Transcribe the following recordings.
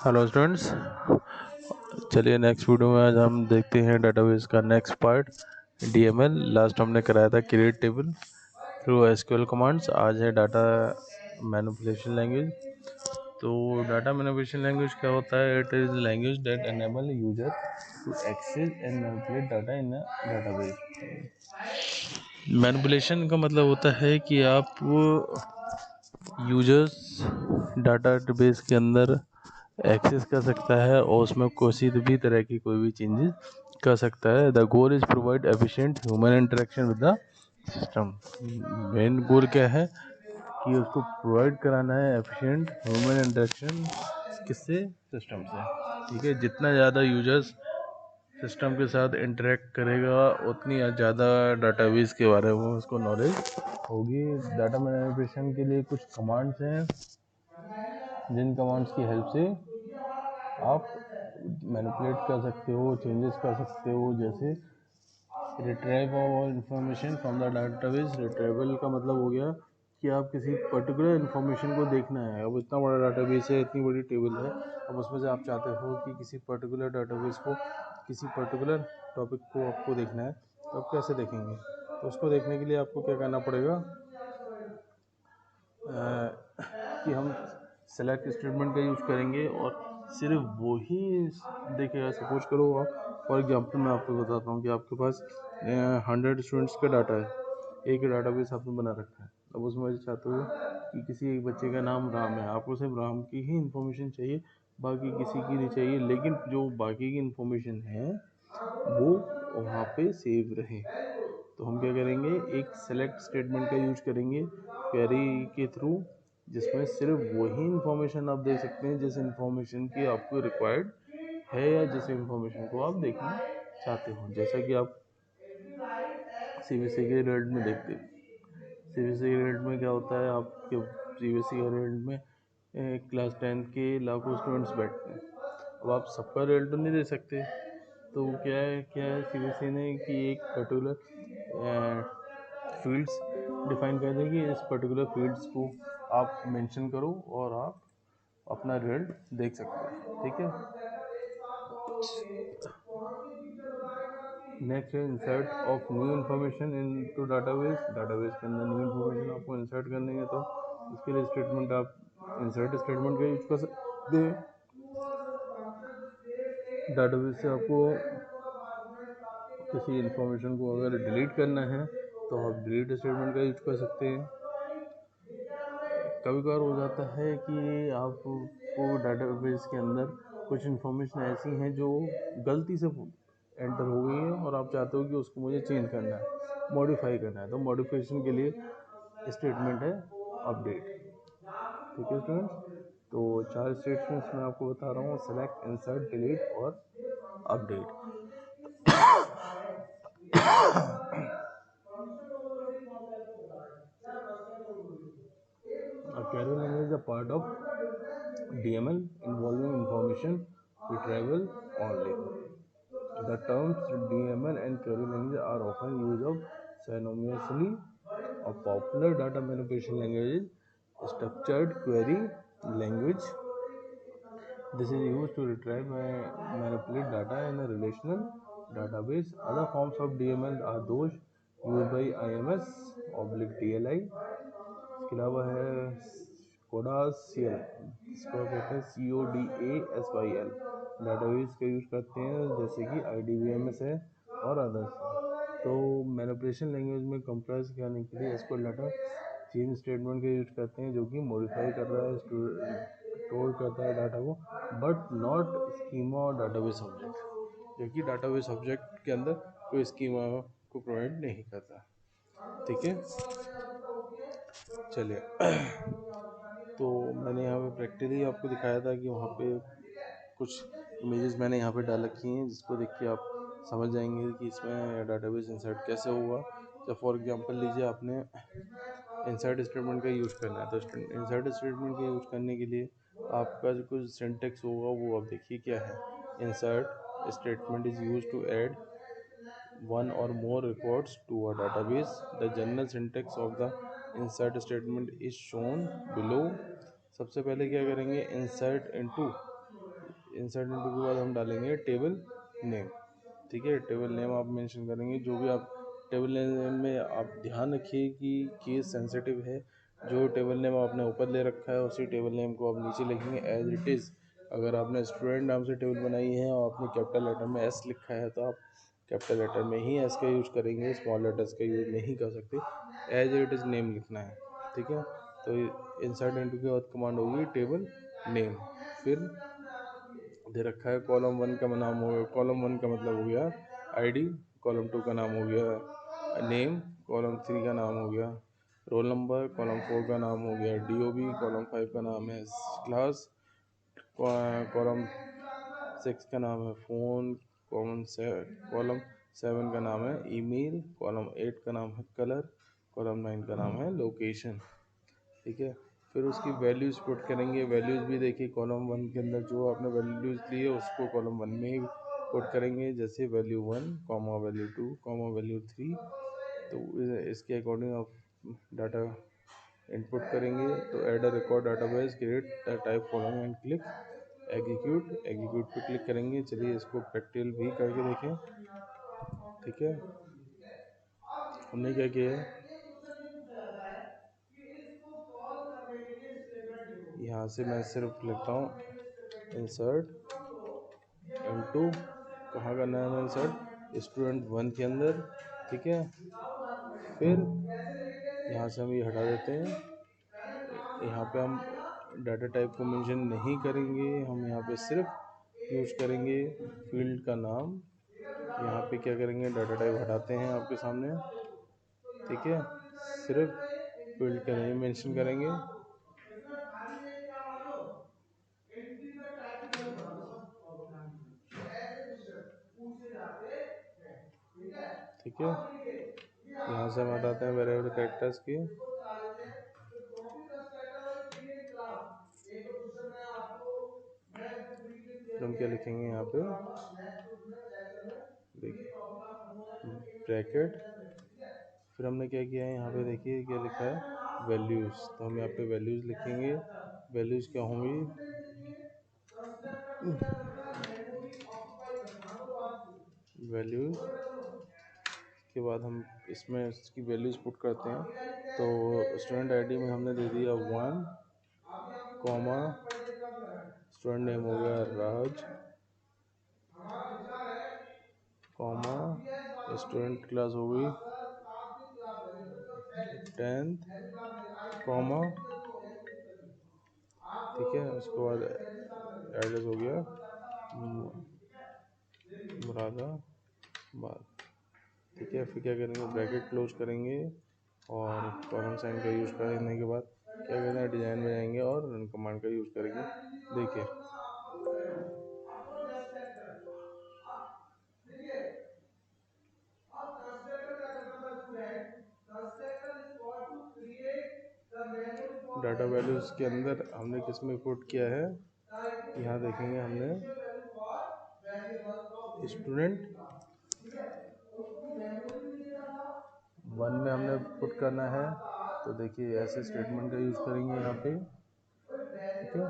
Hello students, चलिए next video में आज हम देखते हैं डेटाबेस का नेक्स्ट पार्ट डीएमएल। लास्ट हमने कराया था create table through SQL commands. आज है डाटा मैनिपुलेशन लैंग्वेज। तो डाटा मैनिपुलेशन लैंग्वेज क्या होता है? It is language that enable user to access and manipulate data in a database. Manipulation का मतलब होता है कि आप यूजर्स डाटाबेस के अंदर एक्सेस कर सकता है और उसमें किसी भी तरह की कोई भी चेंजेस कर सकता है। The goal is provide efficient human interaction with the system. Main goal क्या है कि उसको प्रोवाइड कराना है एफिशिएंट ह्यूमन इंटरेक्शन। किससे? सिस्टम से। ठीक है, जितना ज़्यादा यूजर्स सिस्टम के साथ इंटरेक्ट करेगा उतनी ज़्यादा डाटाबेस के बारे में उसको नॉलेज होगी। डाटा मैनिपुलेशन के लिए कुछ कमांड्स हैं जिन कमांड्स की हेल्प से आप मैनिपुलेट कर सकते हो, चेंजेस कर सकते हो। जैसे retrieve all information from the database. Retrieval का मतलब हो गया कि आप किसी पर्टिकुलर इन्फॉर्मेशन को देखना है। अब इतना बड़ा डाटाबेस है, इतनी बड़ी टेबल है, अब उसमें से आप चाहते हो कि किसी पर्टिकुलर डाटाबेस को, किसी पर्टिकुलर टॉपिक को आपको देखना है, तो आप कैसे देखेंगे? तो उसको देखने के लिए आपको क्या करना पड़ेगा कि हम सेलेक्ट स्टेटमेंट का यूज करेंगे और सिर्फ वो ही देखेगा। सपोज करो आप, फॉर एग्जांपल मैं आपको बताता हूँ कि आपके पास 100 स्टूडेंट्स का डाटा है, एक ही डाटाबेस आपने बना रखा है। अब उसमें चाहते हो कि किसी एक बच्चे का नाम राम है, आपको सिर्फ राम की ही इंफॉर्मेशन चाहिए, बाकी किसी की नहीं चाहिए, लेकिन जो बाकी की इंफॉर्मेशन है वो वहाँ पे सेव रहे। तो हम क्या करेंगे, एक सेलेक्ट स्टेटमेंट का यूज करेंगे क्वेरी के थ्रू, जिसमें सिर्फ वही इंफॉर्मेशन आप देख सकते हैं जिस इंफॉर्मेशन की आपको रिक्वायर्ड है या जिस इंफॉर्मेशन को आप देखना चाहते हो। जैसा कि आप सीबीएसई के रिजल्ट में देखते हैं, सीबीएसई के रिजल्ट में क्या होता है, आपके सीबीएसई के रिजल्ट में क्लास 10 के लाखों स्टूडेंट्स बैठते हैं। अब आप सबका रिजल्ट तो नहीं दे सकते, तो क्या है सीबीएसई ने कि एक पर्टिकुलर फील्ड्स डिफाइन कर दें कि इस पर्टिकुलर फील्ड्स को आप मेंशन करो और आप अपना रिजल्ट देख सकते हैं। ठीक है। नेक्स्ट है insert of new information into database. Database के अंदर न्यू इन्फॉर्मेशन आपको इंसर्ट करनी है, तो उसके लिए स्टेटमेंट आप इंसर्ट स्टेटमेंट का यूज कर सकते हैं। डाटाबेस से आपको किसी इन्फॉर्मेशन को अगर डिलीट करना है तो आप डिलीट स्टेटमेंट का यूज कर सकते हैं। कभी कभार हो जाता है कि आपको डाटाबेस के अंदर कुछ इन्फॉर्मेशन ऐसी हैं जो गलती से एंटर हो गई है और आप चाहते हो कि उसको मुझे चेंज करना है, मॉडिफाई करना है। तो मॉडिफिकेशन के लिए स्टेटमेंट है अपडेट। ठीक है स्टूडेंट्स, तो 4 स्टेटमेंट्स मैं आपको बता रहा हूँ, सेलेक्ट, इंसर्ट, डिलीट और update. A Carol language is a part of DML involving information retrieval only. The terms DML and query language are often used of synonymously. A popular data manipulation language is structured query language. This is used to retrieve and manipulate data in a relational database. Other forms of DML are those used by IMS DLI। इसके अलावा है कोडासियल, इसको कहते हैं CODASYL। Database का use करते हैं जैसे कि IDBMS है और अदर्स। तो मैनिपुलेशन लैंग्वेज में कंप्रेस करने के लिए एसक्यूएल डाटा चेंज स्टेटमेंट का यूज करते हैं, जो कि मॉडिफाई कर रहा है, स्टोर करता है डाटा को, बट नॉट स्कीमा और डाटाबेस ऑब्जेक्ट, जो कि डाटाबेस ऑब्जेक्ट के अंदर कोई स्कीमा को प्रोवाइड नहीं करता। ठीक है, चलिए। तो मैंने यहाँ पे प्रैक्टिकली आपको दिखाया था कि वहाँ पे कुछ इमेजेस मैंने यहाँ पे डाल रखी हैं, जिसको देख के आप समझ जाएंगे कि इसमें डाटाबेस इंसर्ट कैसे होगा। जब फॉर एग्जांपल लीजिए आपने इंसर्ट स्टेटमेंट का यूज़ करना है, तो इंसर्ट स्टेटमेंट का यूज़ करने के लिए आपका जो कुछ सिंटेक्स होगा वो आप देखिए क्या है। Insert statement is use to add one or more records to a database. The general syntax of the insert statement is shown below. सबसे पहले क्या करेंगे, insert into इंसर्ट इनटू के बाद हम डालेंगे टेबल नेम। ठीक है, टेबल नेम आप मेंशन करेंगे जो भी आप टेबल नेम में। आप ध्यान रखिए कि केस सेंसिटिव है। जो टेबल नेम आपने ऊपर ले रखा है उसी टेबल नेम को आप नीचे लिखेंगे एज इट इज़। अगर आपने स्टूडेंट नाम से टेबल बनाई है और आपने कैपिटल लेटर में एस लिखा है तो आप कैपिटल लेटर में ही एस का यूज करेंगे, स्मॉल लेटर्स का यूज नहीं कर सकते। एज इट इज़ नेम लिखना है। ठीक है, तो इंसर्ट इनटू के बाद कमांड होगी टेबल नेम। फिर दे रखा है कॉलम 1 का नाम हो गया, कॉलम 1 का मतलब हो गया आईडी, कॉलम 2 का नाम हो गया नेम, कॉलम 3 का नाम हो गया रोल नंबर, कॉलम 4 का नाम हो गया डीओबी, कॉलम 5 का नाम है क्लास, कॉलम 6 का नाम है फ़ोन, कॉलम 7 का नाम है ईमेल, कॉलम 8 का नाम है कलर, कॉलम 9 का नाम है लोकेशन। ठीक है, फिर उसकी वैल्यूज़ पुट करेंगे। वैल्यूज़ भी देखिए कॉलम 1 के अंदर जो आपने वैल्यूज़ ली है उसको कॉलम 1 में ही पुट करेंगे, जैसे value 1 comma value 2 comma value 3। तो इसके अकॉर्डिंग आप डाटा इनपुट करेंगे। तो add a record database, create type following and click execute पे क्लिक करेंगे। चलिए इसको प्रैक्टिकल भी करके देखें। ठीक है, हमने क्या किया है, यहाँ से मैं सिर्फ लिखता हूँ इंसर्ट इनटू, कहाँ करना है हमें इंसर्ट, स्टूडेंट 1 के अंदर। ठीक है, फिर यहाँ से हम ये हटा देते हैं। यहाँ पे हम डाटा टाइप को मेंशन नहीं करेंगे, हम यहाँ पे सिर्फ यूज करेंगे फील्ड का नाम। यहाँ पे क्या करेंगे, डाटा टाइप हटाते हैं आपके सामने। ठीक है, सिर्फ फील्ड का नेम मेंशन करेंगे। ठीक है, यहाँ से हम हटाते हैं वेरिएबल कैरेक्टर्स की। फिर हम क्या लिखेंगे यहाँ पे, देखिए ब्रैकेट। फिर हमने क्या किया है यहाँ पे, देखिए क्या लिखा है वैल्यूज़। तो हम यहाँ पे वैल्यूज़ लिखेंगे। वैल्यूज़ क्या होंगी, वैल्यूज़ के बाद हम इसमें इसकी वैल्यूज़ पुट करते हैं। तो स्टूडेंट आईडी में हमने दे दिया 1 कॉमा, स्टूडेंट नेम हो गया राज, कॉमा, स्टूडेंट क्लास हो गई 10th, कॉमा। ठीक है, उसके बाद एड्रेस हो गया मुरादाबाद। ठीक है, फिर क्या करेंगे, ब्रैकेट क्लोज करेंगे और कॉलम साइन का यूज़ करने के बाद क्या करना है, डिज़ाइन में जाएंगे और रन कमांड का यूज़ करेंगे। देखिए डाटा वैल्यूज़ के अंदर हमने किस में पुट किया है, यहाँ देखेंगे हमने स्टूडेंट 1 में हमने पुट करना है। तो देखिए ऐसे स्टेटमेंट का यूज़ करेंगे यहाँ पे। ठीक है,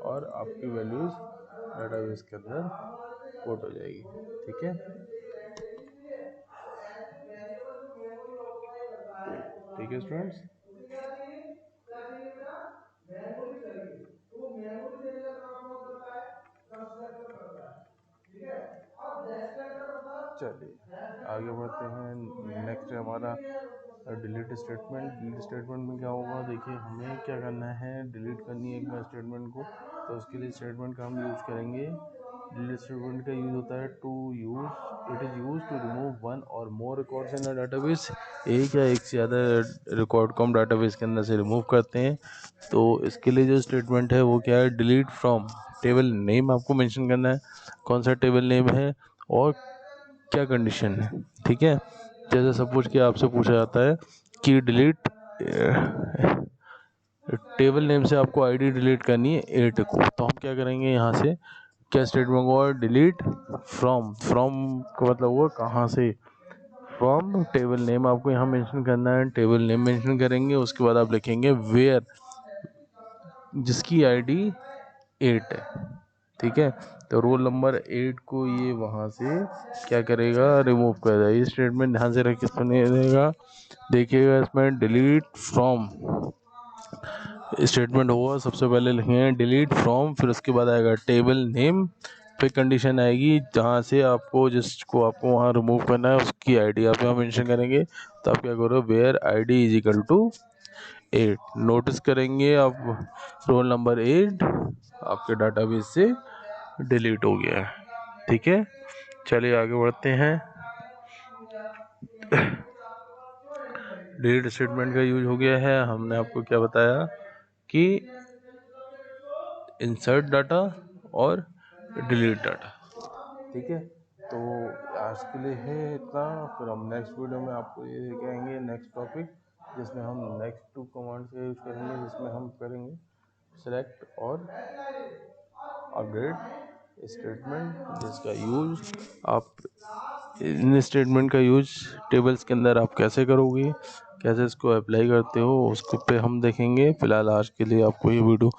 और आपकी वैल्यूज़ डाटाबेस के अंदर पुट हो जाएगी। ठीक है, ठीक है स्टूडेंट्स। चलिए आगे बढ़ते हैं। नेक्स्ट है हमारा डिलीट स्टेटमेंट। डिलीट स्टेटमेंट में क्या होगा, देखिए हमें क्या करना है, डिलीट करनी है एक बार स्टेटमेंट को। तो उसके लिए स्टेटमेंट का हम यूज़ करेंगे। डिलीट स्टेटमेंट का यूज़ होता है it is use to remove one or more records in a database. एक या एक से ज़्यादा रिकॉर्ड को हम डाटाबेस के अंदर से रिमूव करते हैं। तो इसके लिए जो स्टेटमेंट है वो क्या है, डिलीट फ्रॉम टेबल नेम आपको मेंशन करना है, कौन सा टेबल नेम है और क्या कंडीशन है। ठीक है, जैसे सपोज कि आपसे पूछा जाता है कि डिलीट टेबल नेम से आपको आईडी डिलीट करनी है 8 को, तो हम क्या करेंगे, यहाँ से क्या स्टेटमेंट होगा, डिलीट फ्रॉम का मतलब वो कहाँ से, फ्रॉम टेबल नेम आपको यहाँ मेंशन करना है। टेबल नेम मेंशन करेंगे, उसके बाद आप लिखेंगे वेयर जिसकी आईडी 8 है, ठीक है। तो रोल नंबर 8 को ये वहाँ से क्या करेगा, रिमूव कर देगा। ये स्टेटमेंट ध्यान से रख के सुनिएगा, देखिएगा। इसमें डिलीट फ्रॉम स्टेटमेंट होगा, सबसे पहले लिखेंगे डिलीट फ्रॉम, फिर उसके बाद आएगा टेबल नेम, फिर कंडीशन आएगी जहाँ से आपको, जिसको आपको वहाँ रिमूव करना है उसकी आईडी आप यहाँ मेंशन करेंगे। तो आप क्या करो, where ID is equal to 8। Notice करेंगे आप रोल नंबर 8 आपके डाटाबेस से डिलीट हो गया है, ठीक है। चलिए आगे बढ़ते हैं। डिलीट स्टेटमेंट का यूज हो गया है। हमने आपको क्या बताया कि इंसर्ट डाटा और डिलीट डाटा, ठीक है। तो आज के लिए है इतना, फिर हम नेक्स्ट वीडियो में आपको ये दिखाएंगे नेक्स्ट टॉपिक, जिसमें हम नेक्स्ट 2 कमांड्स का यूज करेंगे, जिसमें हम करेंगे सेलेक्ट और अपडेट स्टेटमेंट, जिसका यूज आप इन स्टेटमेंट का यूज टेबल्स के अंदर आप कैसे करोगे, कैसे इसको अप्लाई करते हो, उसको पे हम देखेंगे। फिलहाल आज के लिए आपको ये वीडियो,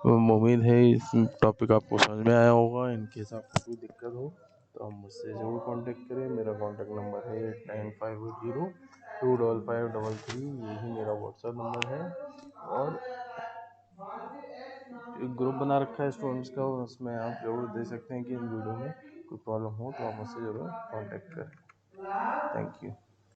उम्मीद है इस टॉपिक आपको समझ में आया होगा। इनके साथ कोई दिक्कत हो तो हम मुझसे ज़रूर कांटेक्ट करें। मेरा कांटेक्ट नंबर है 8958025533, यही मेरा व्हाट्सएप नंबर है। और एक ग्रुप बना रखा है स्टूडेंट्स का, उसमें आप जरूर दे सकते हैं कि इन वीडियो में कोई प्रॉब्लम हो तो आप मुझसे ज़रूर कांटेक्ट करें। Thank you.